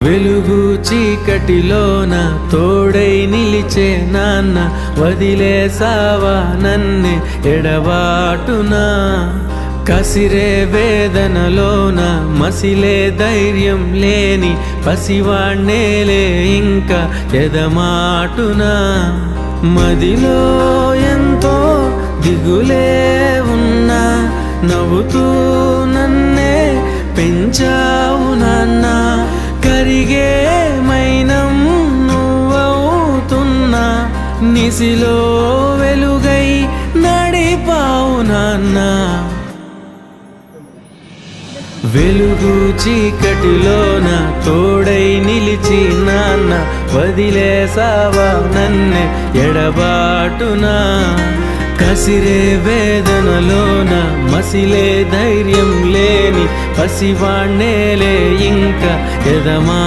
వెలుగు చీకటిలోన తోడై నిలిచే నాన్న, వదిలేసావా నన్నే ఎడబాటునా. కసిరే వేదనలోన మసిలే ధైర్యం లేని పసివాణ్ణేలే ఇంకా ఎదమాటునా. మదిలో ఎంతో దిగులే ఉన్నా, నవ్వుతూ నన్నే పెంచావు నాన్న. కరిగే మైనం నువ్వవుతున్నా, నిసిలో వెలుగై నడిపావు నాన్న. వెలుగు చీకటిలోన తోడై నిలిచి నాన్న, వదిలేసావా నన్నే ఎడబాటునా. కసిరే వేదనలోన మసిలే ధైర్యం లేని పసివాణ్ణేలే ఇంకా ఎదమా.